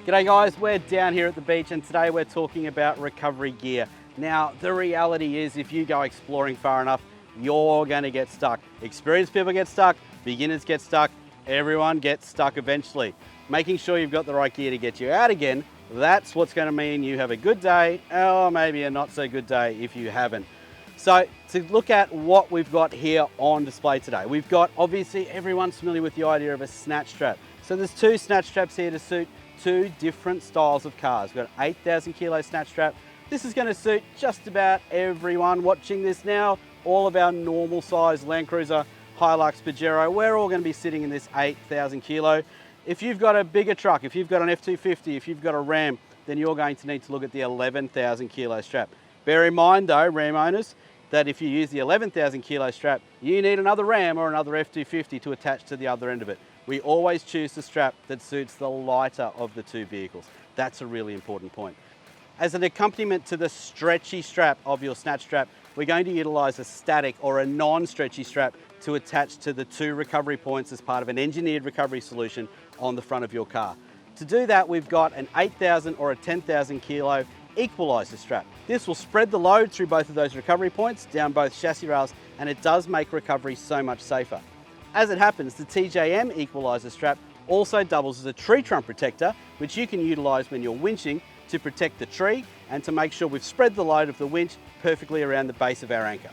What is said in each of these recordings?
G'day guys, we're down here at the beach and today we're talking about recovery gear. Now, the reality is if you go exploring far enough, you're going to get stuck. Experienced people get stuck, beginners get stuck, everyone gets stuck eventually. Making sure you've got the right gear to get you out again, that's what's going to mean you have a good day or maybe a not so good day if you haven't. So to look at what we've got here on display today, we've got, obviously everyone's familiar with the idea of a snatch strap. So there's two snatch straps here to suit two different styles of cars. We've got an 8,000 kilo snatch strap. This is going to suit just about everyone watching this now. All of our normal size Land Cruiser, Hilux, Pajero, we're all going to be sitting in this 8,000 kilo. If you've got a bigger truck, if you've got an F250, if you've got a Ram, then you're going to need to look at the 11,000 kilo strap. Bear in mind though, Ram owners, that if you use the 11,000 kilo strap, you need another Ram or another F250 to attach to the other end of it. We always choose the strap that suits the lighter of the two vehicles. That's a really important point. As an accompaniment to the stretchy strap of your snatch strap, we're going to utilize a static or a non-stretchy strap to attach to the two recovery points as part of an engineered recovery solution on the front of your car. To do that, we've got an 8,000 or a 10,000 kilo equaliser strap. This will spread the load through both of those recovery points down both chassis rails, and it does make recovery so much safer. As it happens, the TJM equaliser strap also doubles as a tree trunk protector, which you can utilise when you're winching to protect the tree and to make sure we've spread the load of the winch perfectly around the base of our anchor.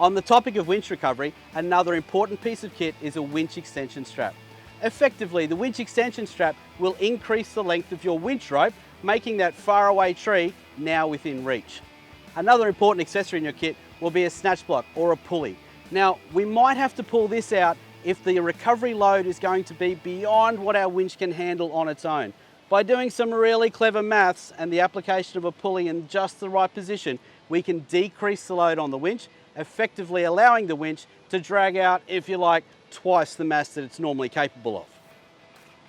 On the topic of winch recovery, another important piece of kit is a winch extension strap. Effectively, the winch extension strap will increase the length of your winch rope, making that faraway tree now within reach. Another important accessory in your kit will be a snatch block or a pulley. Now, we might have to pull this out if the recovery load is going to be beyond what our winch can handle on its own. By doing some really clever maths and the application of a pulley in just the right position, we can decrease the load on the winch, effectively allowing the winch to drag out, if you like, twice the mass that it's normally capable of.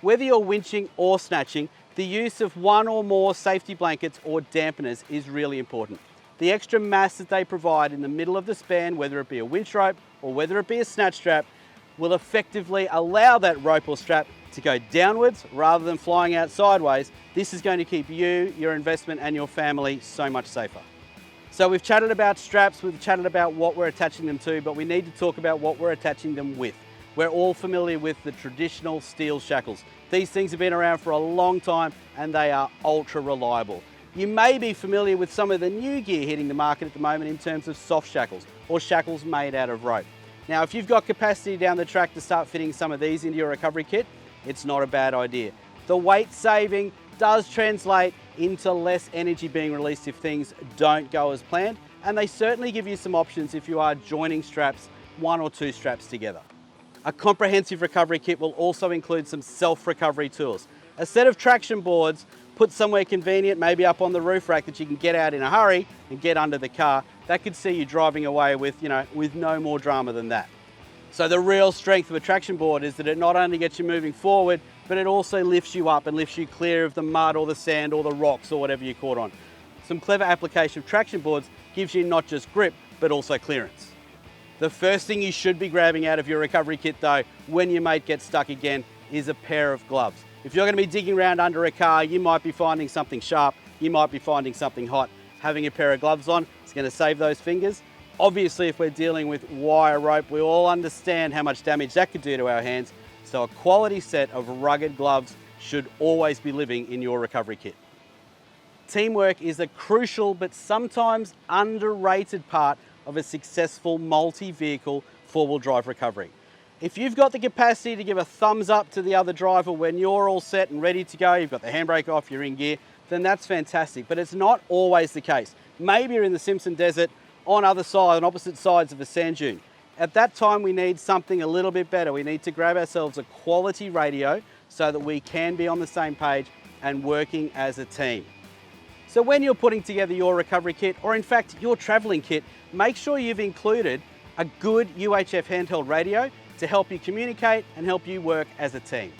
Whether you're winching or snatching, the use of one or more safety blankets or dampeners is really important. The extra mass that they provide in the middle of the span, whether it be a winch rope or whether it be a snatch strap, will effectively allow that rope or strap to go downwards rather than flying out sideways. This is going to keep you, your investment and your family so much safer. So we've chatted about straps, we've chatted about what we're attaching them to, but we need to talk about what we're attaching them with. We're all familiar with the traditional steel shackles. These things have been around for a long time and they are ultra reliable. You may be familiar with some of the new gear hitting the market at the moment in terms of soft shackles or shackles made out of rope. Now, if you've got capacity down the track to start fitting some of these into your recovery kit, it's not a bad idea. The weight saving does translate into less energy being released if things don't go as planned, and they certainly give you some options if you are joining straps, one or two straps together. A comprehensive recovery kit will also include some self-recovery tools. A set of traction boards put somewhere convenient, maybe up on the roof rack that you can get out in a hurry and get under the car. That could see you driving away with, with no more drama than that. So the real strength of a traction board is that it not only gets you moving forward, but it also lifts you up and lifts you clear of the mud or the sand or the rocks or whatever you caught on. Some clever application of traction boards gives you not just grip, but also clearance. The first thing you should be grabbing out of your recovery kit though, when your mate gets stuck again, is a pair of gloves. If you're going to be digging around under a car, you might be finding something sharp, you might be finding something hot. Having a pair of gloves on is going to save those fingers. Obviously, if we're dealing with wire rope, we all understand how much damage that could do to our hands. So a quality set of rugged gloves should always be living in your recovery kit. Teamwork is a crucial but sometimes underrated part of a successful multi-vehicle four-wheel drive recovery. If you've got the capacity to give a thumbs up to the other driver when you're all set and ready to go, you've got the handbrake off, you're in gear, then that's fantastic, but it's not always the case. Maybe you're in the Simpson Desert on opposite sides of a sand dune. At that time, we need something a little bit better. We need to grab ourselves a quality radio so that we can be on the same page and working as a team. So when you're putting together your recovery kit, or in fact, your traveling kit, make sure you've included a good UHF handheld radio to help you communicate and help you work as a team.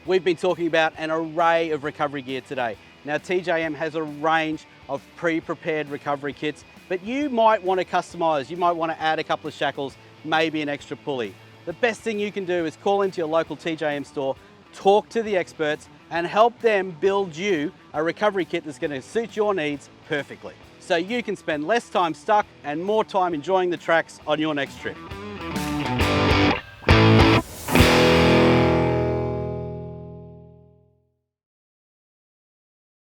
We've been talking about an array of recovery gear today. Now TJM has a range of pre-prepared recovery kits, but you might want to customize. You might want to add a couple of shackles, maybe an extra pulley. The best thing you can do is call into your local TJM store, talk to the experts, and help them build you a recovery kit that's going to suit your needs perfectly, so you can spend less time stuck and more time enjoying the tracks on your next trip.